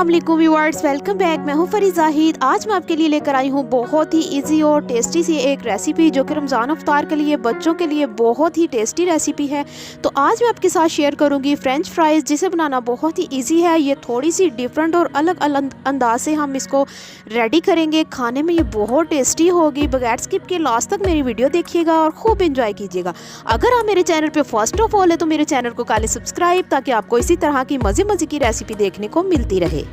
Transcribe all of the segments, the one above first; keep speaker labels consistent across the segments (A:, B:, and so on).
A: अस्सलाम वालेकुम viewers, welcome back. मैं हूं फरी जाहिद। आज मैं आपके लिए लेकर आई हूं बहुत ही इजी और टेस्टी सी एक रेसिपी जो कि रमज़ान अफ्तार के लिए बच्चों के लिए बहुत ही टेस्टी रेसिपी है। तो आज मैं आपके साथ शेयर करूंगी फ्रेंच फ्राइज़, जिसे बनाना बहुत ही इजी है। ये थोड़ी सी डिफरेंट और अलग अलग अंदाज से हम इसको रेडी करेंगे। खाने में ये बहुत टेस्टी होगी। बगैर स्किप के लास्ट तक मेरी वीडियो देखिएगा और खूब इंजॉय कीजिएगा। अगर आप मेरे चैनल पर फर्स्ट ऑफ ऑल है तो मेरे चैनल को कर लें सब्सक्राइब, ताकि आपको इसी तरह की मज़े की रेसिपी देखने को मिलती रहे।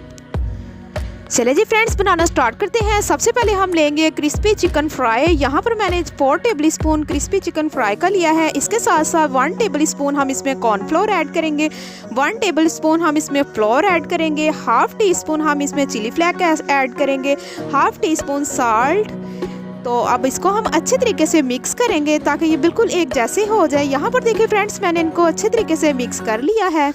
A: चले जी फ्रेंड्स, बनाना स्टार्ट करते हैं। सबसे पहले हम लेंगे क्रिस्पी चिकन फ्राई। यहाँ पर मैंने 4 table spoon crispy chicken fry का लिया है। इसके साथ साथ 1 टेबल स्पून हम इसमें कॉर्नफ्लोर ऐड करेंगे, 1 टेबल स्पून हम इसमें फ्लोर ऐड करेंगे, हाफ टी स्पून हम इसमें चिली फ्लेक्स ऐड करेंगे, हाफ टी स्पून साल्ट। तो अब इसको हम अच्छे तरीके से मिक्स करेंगे ताकि ये बिल्कुल एक जैसे हो जाए। यहाँ पर देखिए फ्रेंड्स, मैंने इनको अच्छे तरीके से मिक्स कर लिया है।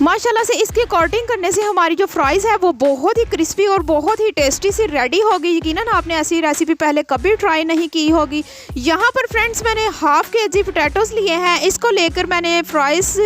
A: माशाल्लाह से इसकी कोटिंग करने से हमारी जो फ्राइज़ है वो बहुत ही क्रिस्पी और बहुत ही टेस्टी सी रेडी होगी। यकीनन आपने ऐसी रेसिपी पहले कभी ट्राई नहीं की होगी। यहाँ पर फ्रेंड्स मैंने हाफ केजी पोटैटोज़ लिए हैं। इसको लेकर मैंने फ्राइज़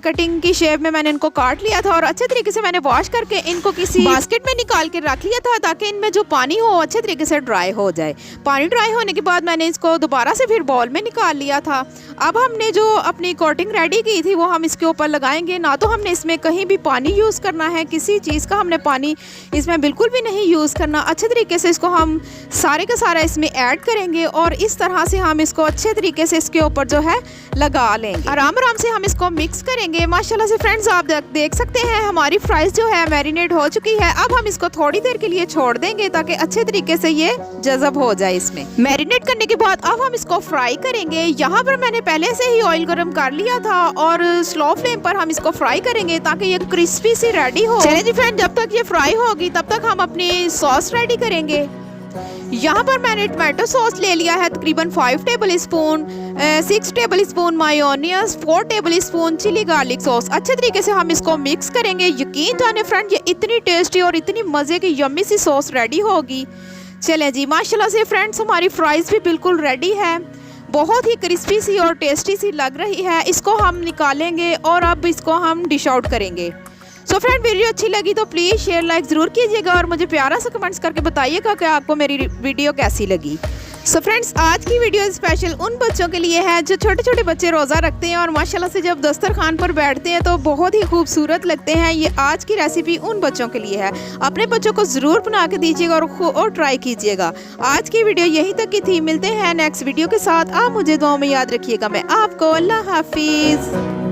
A: कटिंग की शेप में मैंने इनको काट लिया था और अच्छे तरीके से मैंने वॉश करके इनको किसी बास्केट में निकाल के रख लिया था, ताकि इनमें जो पानी हो अच्छे तरीके से ड्राई हो जाए। पानी ड्राई होने के बाद मैंने इसको दोबारा से फिर बाउल में निकाल लिया था। अब हमने जो अपनी कोटिंग रेडी की थी वो हम इसके ऊपर लगाएंगे। ना तो हमने इसमें कहीं भी पानी यूज़ करना है, किसी चीज़ का हमने पानी इसमें बिल्कुल भी नहीं यूज़ करना। अच्छे तरीके से इसको हम सारे का सारा इसमें ऐड करेंगे और इस तरह से हम इसको अच्छे तरीके से इसके ऊपर जो है लगा लेंगे। आराम आराम से हम इसको मिक्स करेंगे। माशाल्लाह से फ्रेंड्स, आप देख सकते हैं हमारी फ्राइज़ जो है मैरिनेट हो चुकी है। अब हम इसको थोड़ी देर के लिए छोड़ देंगे ताकि अच्छे तरीके से ये जज़ब हो जाए। इसमें मैरिनेट करने के बाद अब हम इसको फ्राई करेंगे। यहाँ पर मैंने पहले से ही ऑयल गर्म कर लिया था और स्लो फ्लेम पर हम इसको फ्राई करेंगे ताकि ये क्रिस्पी सी रेडी हो। चलिए जी फ्रेंड, जब तक ये फ्राई होगी तब तक हम अपनी सॉस रेडी करेंगे। यहाँ पर मैंने टमाटो सॉस ले लिया है तकरीबन 5 table spoon, 6 table spoon mayonnaise, 4 table spoon chilli garlic sauce. अच्छे तरीके से हम इसको मिक्स करेंगे। यकीन जाने फ्रेंड, ये इतनी टेस्टी और इतनी मज़े की यम्मी सी सॉस रेडी होगी। चलें जी, माशाल्लाह से फ्रेंड्स हमारी फ्राइज़ भी बिल्कुल रेडी है। बहुत ही क्रिस्पी सी और टेस्टी सी लग रही है। इसको हम निकालेंगे और अब इसको हम डिश आउट करेंगे। सो फ्रेंड, वीडियो अच्छी लगी तो प्लीज़ शेयर लाइक ज़रूर कीजिएगा और मुझे प्यारा सा कमेंट्स करके बताइएगा कि आपको मेरी वीडियो कैसी लगी। सो फ्रेंड्स, आज की वीडियो स्पेशल उन बच्चों के लिए है जो छोटे छोटे बच्चे रोज़ा रखते हैं और माशाल्लाह से जब दस्तरखान पर बैठते हैं तो बहुत ही खूबसूरत लगते हैं। ये आज की रेसिपी उन बच्चों के लिए है। अपने बच्चों को ज़रूर बना के दीजिएगा और ट्राई कीजिएगा। आज की वीडियो यहीं तक की थी। मिलते हैं नेक्स्ट वीडियो के साथ। आप मुझे दुआ में याद रखिएगा। मैं आपको अल्लाह हाफिज़।